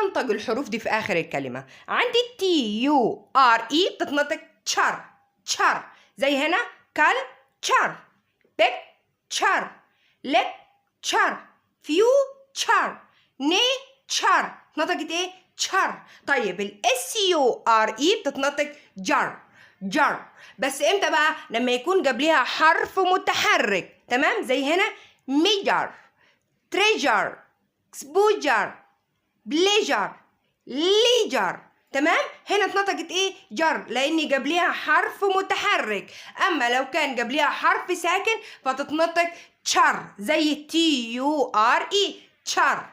بننطق الحروف دي في آخر الكلمة. عندي TURE بتتنطق تشار تشار، زي هنا كال تشار، بيك تشار، لك تشار، فيو تشار، ني تشار، نطقت ايه؟ تشار. طيب ال SURE بتتنطق جر جر، بس امتى بقى؟ لما يكون قبلها حرف متحرك، تمام؟ زي هنا ميجر، تريجر، اكسبوجر، بليجر، ليجر، تمام؟ هنا اتنطقت ايه؟ جر، لان قبلها حرف متحرك. اما لو كان قبلها حرف ساكن فتتنطق تشر، زي TURE تشر.